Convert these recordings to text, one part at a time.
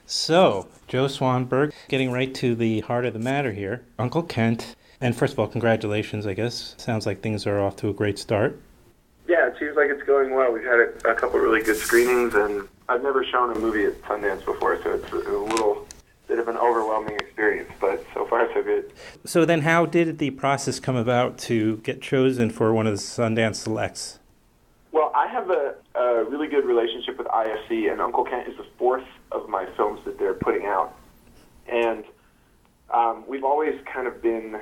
So, Joe Swanberg, getting right to the heart of the matter here. Uncle Kent, and first of all, congratulations, I guess. Sounds like things are off to a great start. Yeah, it seems like it's going well. We've had a couple really good screenings, and I've never shown a movie at Sundance before, so it's a little bit of an overwhelming experience, but so far so good. So then how did the process come about to get chosen for one of the Sundance Selects? Well, I have a really good relationship with IFC, and Uncle Kent is the fourth of my films that they're putting out. And we've always kind of been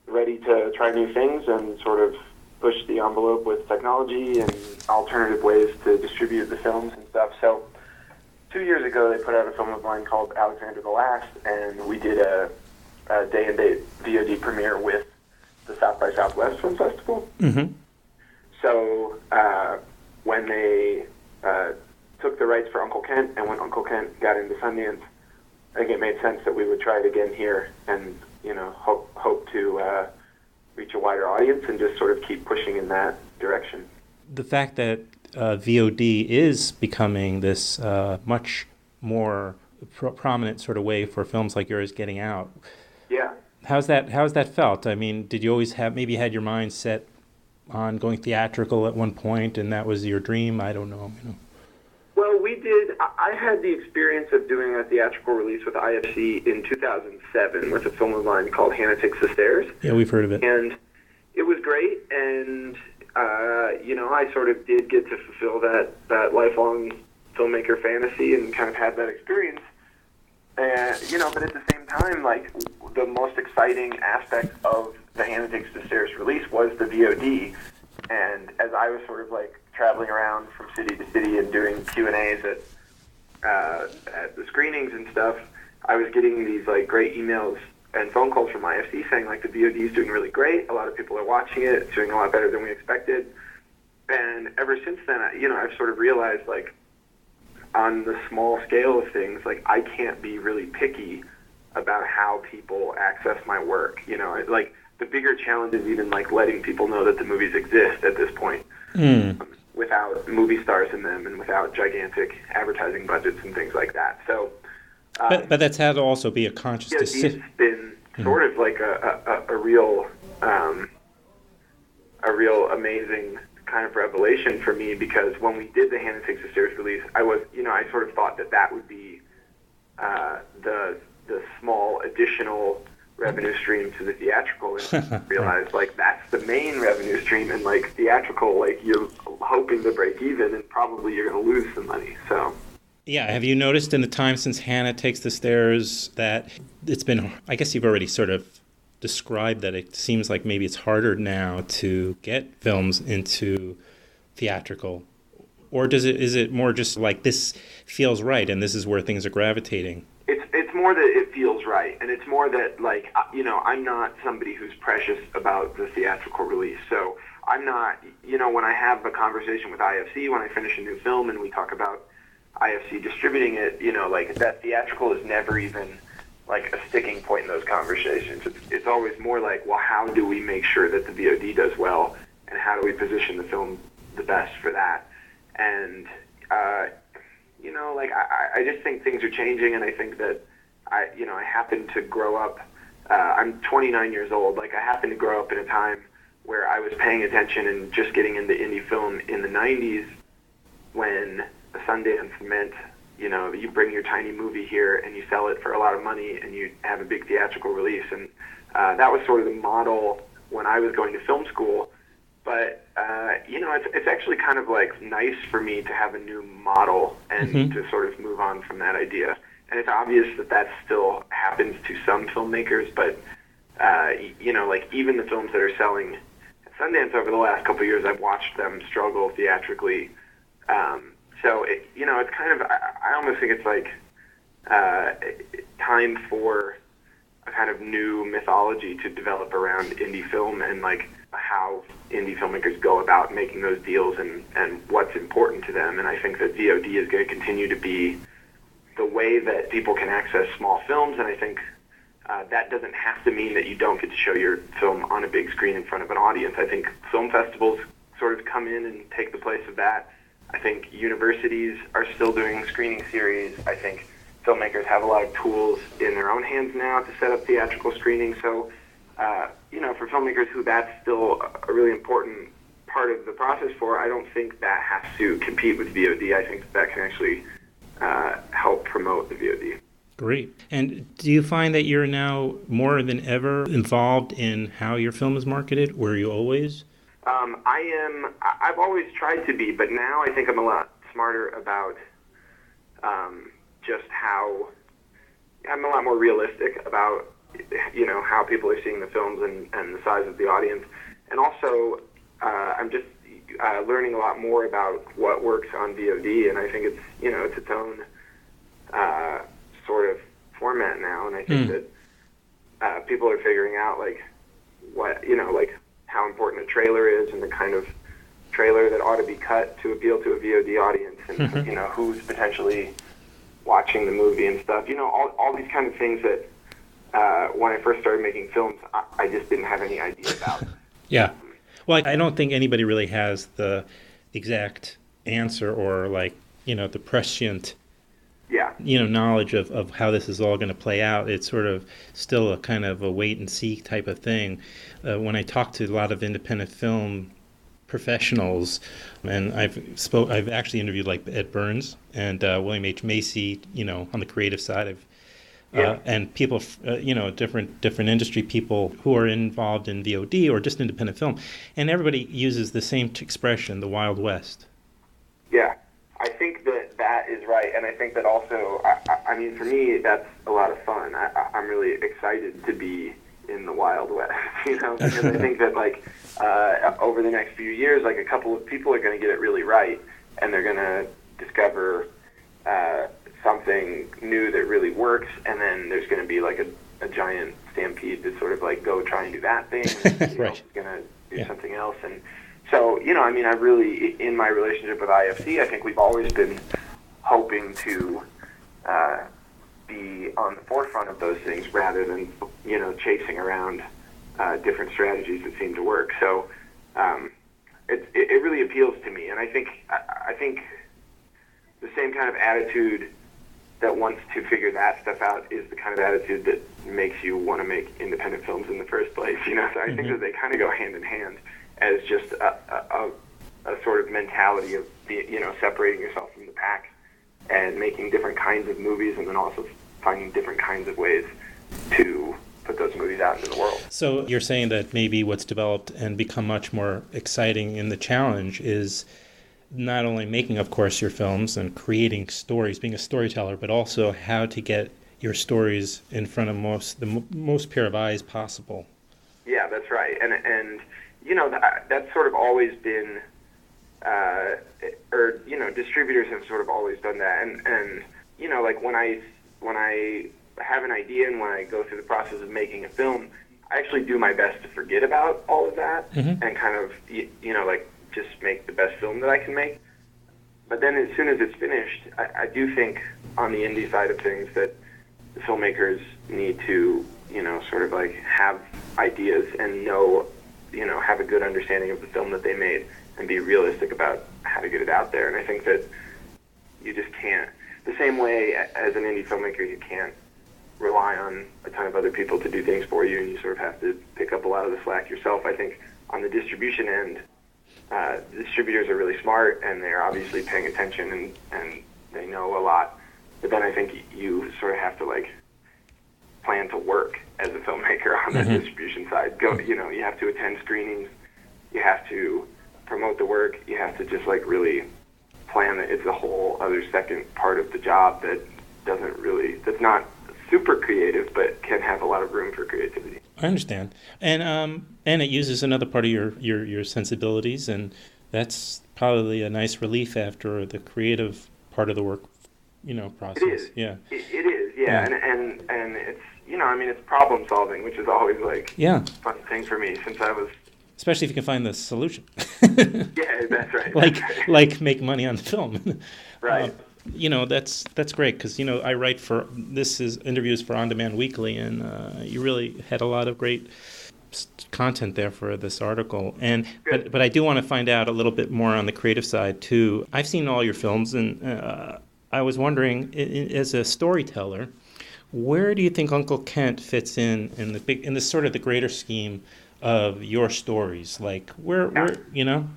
ready to try new things and sort of push the envelope with technology and alternative ways to distribute the films and stuff. So 2 years ago, they put out a film of mine called Alexander the Last, and we did a day-and-date VOD premiere with the South by Southwest Film Festival. Mm-hmm. So when they took the rights for Uncle Kent, and when Uncle Kent got into Sundance, I think it made sense that we would try it again here and, hope to reach a wider audience and just sort of keep pushing in that direction. The fact that VOD is becoming this much more prominent sort of way for films like yours getting out. Yeah. How's that felt? I mean, did you always maybe had your mind set on going theatrical at one point, and that was your dream? I don't know. Well, we did. I had the experience of doing a theatrical release with IFC in 2007 with a film of mine called Hannah Takes the Stairs. Yeah, we've heard of it. And it was great, and I sort of did get to fulfill that lifelong filmmaker fantasy and kind of had that experience. And but at the same time, like, the most exciting aspect of the Hannah Takes the Stairs release was the VOD. And as I was sort of like traveling around from city to city and doing Q&As at the screenings and stuff, I was getting these like great emails and phone calls from IFC saying like the VOD is doing really great. A lot of people are watching it. It's doing a lot better than we expected. And ever since then, I've sort of realized, like, on the small scale of things, like, I can't be really picky about how people access my work. Like, the bigger challenge is even like letting people know that the movies exist at this point, without movie stars in them and without gigantic advertising budgets and things like that. So, but that's had to also be a conscious decision. It's been sort of like a real amazing kind of revelation for me, because when we did the Hannah Takes the Stairs release, I sort of thought that would be the small additional revenue stream to the theatrical, and realized like that's the main revenue stream, and like theatrical, like you're hoping to break even and probably you're going to lose some money. So yeah, have you noticed in the time since Hannah Takes the Stairs that it's been, I guess you've already sort of described that it seems like maybe it's harder now to get films into theatrical, or is it more just like this feels right and this is where things are gravitating? It's more that it feels right, and it's more that, like, I'm not somebody who's precious about the theatrical release. So I'm not, when I have a conversation with IFC, when I finish a new film and we talk about IFC distributing it, like, that theatrical is never even like a sticking point in those conversations. It's always more like, well, how do we make sure that the VOD does well, and how do we position the film the best for that? And I just think things are changing, and I think that I happen to grow up. I'm 29 years old. Like, I happen to grow up in a time where I was paying attention and just getting into indie film in the 90s, when Sundance meant, you bring your tiny movie here and you sell it for a lot of money and you have a big theatrical release. And that was sort of the model when I was going to film school. But, it's actually kind of like nice for me to have a new model and to sort of move on from that idea. And it's obvious that still happens to some filmmakers, but, like, even the films that are selling at Sundance over the last couple of years, I've watched them struggle theatrically. So, it's kind of, I almost think it's like time for a kind of new mythology to develop around indie film, and like how indie filmmakers go about making those deals and what's important to them. And I think that VOD is going to continue to be the way that people can access small films, and I think that doesn't have to mean that you don't get to show your film on a big screen in front of an audience. I think film festivals sort of come in and take the place of that. I think universities are still doing screening series. I think filmmakers have a lot of tools in their own hands now to set up theatrical screening. So, for filmmakers who that's still a really important part of the process for, I don't think that has to compete with VOD. I think that can actually help promote the VOD. Great. And do you find that you're now more than ever involved in how your film is marketed? Were you always? I've always tried to be, but now I think I'm a lot smarter about just how I'm a lot more realistic about how people are seeing the films and the size of the audience, and also I'm just learning a lot more about what works on VOD, and I think it's its own sort of format now, and I think that people are figuring out what how important a trailer is and the kind of trailer that ought to be cut to appeal to a VOD audience, and who's potentially watching the movie and stuff. All these kind of things that when I first started making films, I just didn't have any idea about. Yeah. Well, I don't think anybody really has the exact answer or the prescient knowledge of how this is all going to play out. It's sort of still a kind of a wait and see type of thing. When I talk to a lot of independent film professionals, and I've actually interviewed Ed Burns and William H. Macy, on the creative side. And people, different industry people who are involved in VOD or just independent film, and everybody uses the same expression, the Wild West. Yeah, I think that is right, and I think that also, I mean, for me, that's a lot of fun. I'm really excited to be in the Wild West, because I think that over the next few years, a couple of people are going to get it really right, and they're going to discover something new that really works, and then there's going to be a giant stampede to sort of go try and do that thing, and right. Going to do something else. And so, I really, in my relationship with IFC, I think we've always been hoping to be on the forefront of those things rather than, chasing around different strategies that seem to work. So it really appeals to me, and I think the same kind of attitude that wants to figure that stuff out is the kind of attitude that makes you want to make independent films in the first place. So I think that they kind of go hand in hand as just a sort of mentality of separating yourself from the pack and making different kinds of movies, and then also finding different kinds of ways to put those movies out into the world. So you're saying that maybe what's developed and become much more exciting in the challenge is not only making, of course, your films and creating stories, being a storyteller, but also how to get your stories in front of the most pair of eyes possible. Yeah, that's right, and that's sort of always been, distributors have sort of always done that, and when I have an idea and when I go through the process of making a film, I actually do my best to forget about all of that and kind of just make the best film that I can make. But then as soon as it's finished, I do think on the indie side of things that the filmmakers need to, sort of have ideas and have a good understanding of the film that they made and be realistic about how to get it out there. And I think that you just can't, the same way as an indie filmmaker, you can't rely on a ton of other people to do things for you, and you sort of have to pick up a lot of the slack yourself. I think on the distribution end, the distributors are really smart, and they're obviously paying attention, and they know a lot. But then I think you sort of have to plan to work as a filmmaker on the distribution side. You have to attend screenings, you have to promote the work, you have to just really plan that. It's a whole other second part of the job that's not super creative, but can have a lot of room for creativity. I understand, and it uses another part of your sensibilities, and that's probably a nice relief after the creative part of the work, process. It is. Yeah. It is. Yeah, and it's it's problem solving, which is always a fun thing for me since I was. Especially if you can find the solution. Yeah, that's right. Make money on the film. Right. That's great because I write for interviews for On Demand Weekly, and you really had a lot of great content there for this article. But I do want to find out a little bit more on the creative side too. I've seen all your films, and I was wondering, as a storyteller, where do you think Uncle Kent fits in the sort of the greater scheme of your stories? Like where you know?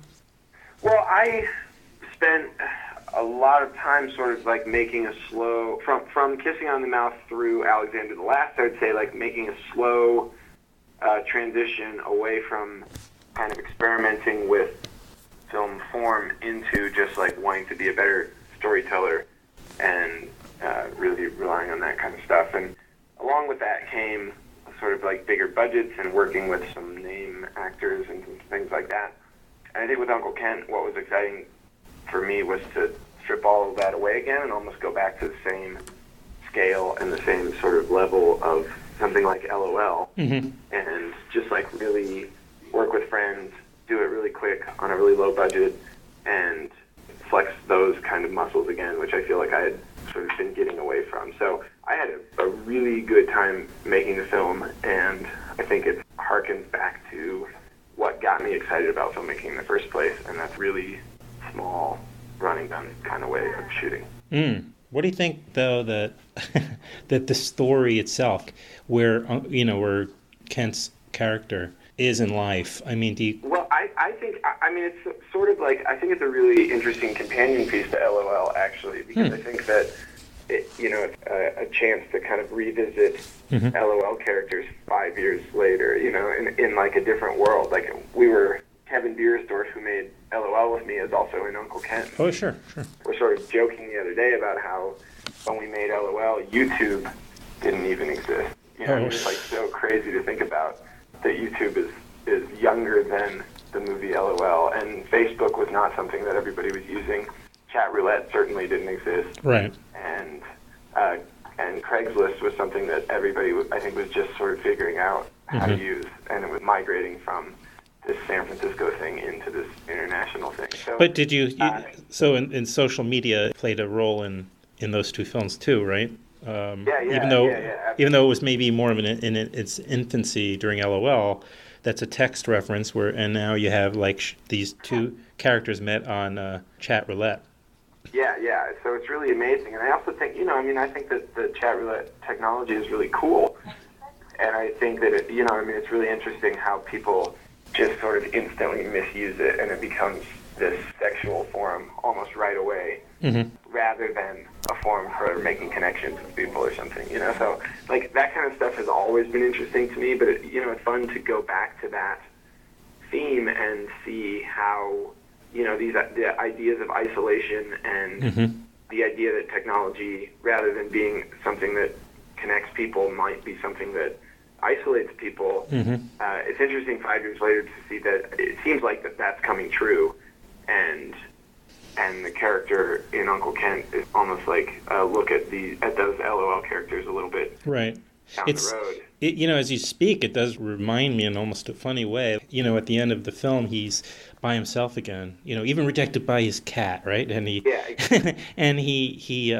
Well, I spent a lot of time sort of like making a slow, from Kissing on the Mouth through Alexander the Last, I would say like making a slow transition away from kind of experimenting with film form into just like wanting to be a better storyteller and really relying on that kind of stuff. And along with that came sort of like bigger budgets and working with some name actors and things like that. And I think with Uncle Kent, what was exciting for me was to strip all of that away again and almost go back to the same scale and the same sort of level of something like LOL, and just like really work with friends, do it really quick on a really low budget, and flex those kind of muscles again, which I feel like I had sort of been getting away from. So I had a really good time making the film, and I think it harkens back to what got me excited about filmmaking in the first place, and that's really small, running gun kind of way of shooting. What do you think, though, that that the story itself, where Kent's character is in life? I mean, Well, I think it's sort of like, I think it's a really interesting companion piece to LOL, actually, because I think that it's a chance to kind of revisit LOL characters 5 years later, in like a different world. Like Kevin Biersdorf, who made LOL with me, is also in Uncle Kent. Oh, sure. We're sort of joking the other day about how when we made LOL, YouTube didn't even exist. It's like so crazy to think about that YouTube is younger than the movie LOL, and Facebook was not something that everybody was using. Chat roulette certainly didn't exist. Right. And Craigslist was something that everybody, I think, was just sort of figuring out how to use, and it was migrating from this San Francisco thing into this international thing. So, but did you so in social media played a role in those two films too, right? Even though it was maybe more of in its infancy during LOL, that's a text reference and now you have like these two characters met on chat roulette. Yeah. So it's really amazing, and I also think I think that the chat roulette technology is really cool, and I think that it's really interesting how people just sort of instantly misuse it, and it becomes this sexual forum almost right away, rather than a forum for making connections with people or something, So, like, that kind of stuff has always been interesting to me, but, it's fun to go back to that theme and see how, the ideas of isolation and the idea that technology, rather than being something that connects people, might be something that isolates people. It's interesting 5 years later to see that it seems like that's coming true, and the character in Uncle Kent is almost like a look at those LOL characters a little bit right down the road. As you speak, it does remind me in almost a funny way. At the end of the film, he's by himself again. Even rejected by his cat, right? And and he's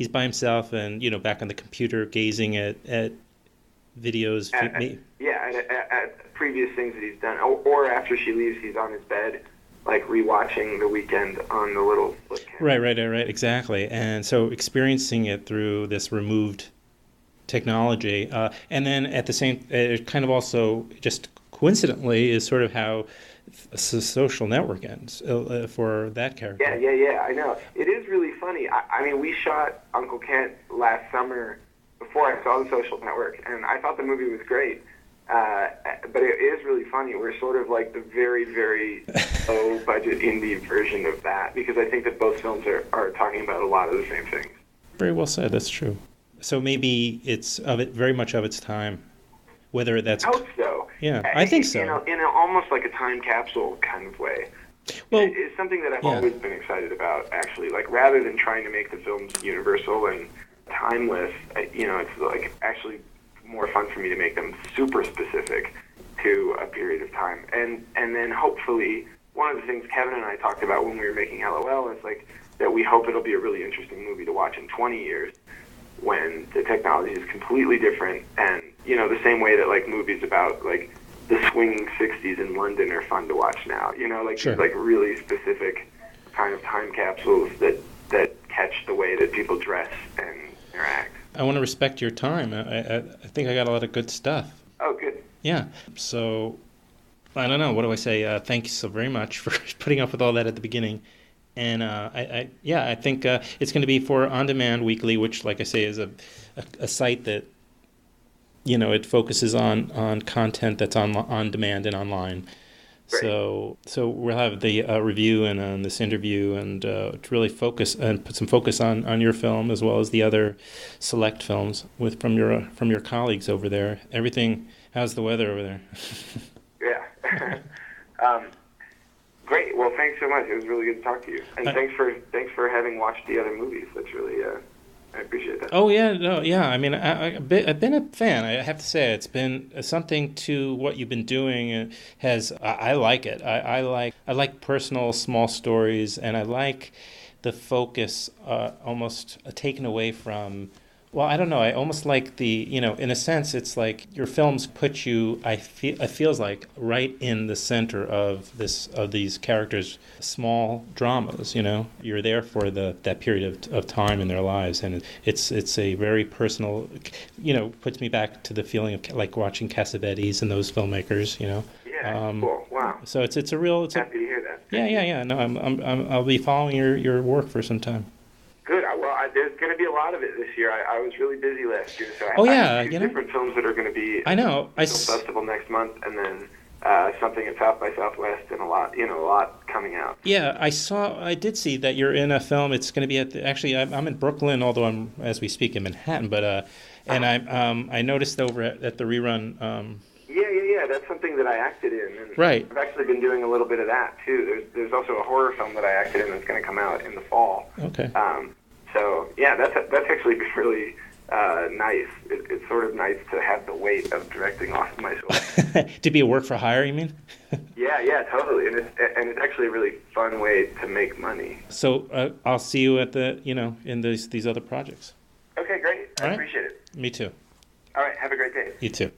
by himself, and back on the computer, gazing at videos. At previous things that he's done, or after she leaves, he's on his bed, like rewatching The Weekend on the little flip camera. Right, exactly. And so experiencing it through this removed technology, and then at the same, it kind of also just coincidentally is sort of how a social network ends for that character. Yeah. I know. It is really funny. I mean, we shot Uncle Kent last summer before I saw The Social Network, and I thought the movie was great. But it is really funny. We're sort of like the very, very low-budget indie version of that, because I think that both films are talking about a lot of the same things. Very well said. That's true. So maybe it's very much of its time. Whether that's... I hope so. Yeah, I think so. In almost like a time capsule kind of way. Well, it's something that I've always been excited about, actually. Like, rather than trying to make the films universal and timeless, it's like actually more fun for me to make them super specific to a period of time. And then hopefully, one of the things Kevin and I talked about when we were making LOL is like that we hope it'll be a really interesting movie to watch in 20 years when the technology is completely different and the same way that like movies about like the swinging 60s in London are fun to watch now. Like Sure. these like really specific kind of time capsules that catch the way that people dress and interact. I want to respect your time. I think I got a lot of good stuff. Oh, good. Yeah. So, I don't know. What do I say? Thank you so very much for putting up with all that at the beginning. And I think it's going to be for On Demand Weekly, which, like I say, is a site that, it focuses on content that's on demand and online. Great. So we'll have the review and this interview and to really focus and put some focus on your film as well as the other select films from your colleagues over there. Everything. How's the weather over there? Yeah. Great. Well, thanks so much. It was really good to talk to you, and thanks for having watched the other movies. That's really I appreciate that. Oh yeah, no, yeah. I mean, I've been a fan. I have to say, it's been something to what you've been doing. I like it. I like personal small stories, and I like the focus almost taken away from. Well, I don't know. I almost like in a sense, it's like your films put you. It feels like right in the center of these characters' small dramas. You're there for that period of time in their lives, and it's a very personal. Puts me back to the feeling of like watching Cassavetes and those filmmakers. Yeah. Cool. Wow. So it's a real. Happy to hear that. Yeah. No, I'll be following your work for some time. Good. Well, there's going to be a lot of it this year. I was really busy last year, so I have two different films that are going to be I know. at the film festival next month, and then something at South by Southwest, and a lot coming out. Yeah, I did see that you're in a film. It's going to be actually, I'm in Brooklyn, although as we speak, in Manhattan. But and I noticed over at the rerun. Yeah. That's something that I acted in. And right. I've actually been doing a little bit of that too. There's also a horror film that I acted in that's going to come out in the fall. Okay. So yeah, that's actually been really nice. It's sort of nice to have the weight of directing off of my shoulders. To be a work for hire, you mean? Yeah, totally. And it's actually a really fun way to make money. So I'll see you at in these other projects. Okay, great. All right. Appreciate it. Me too. All right, have a great day. You too.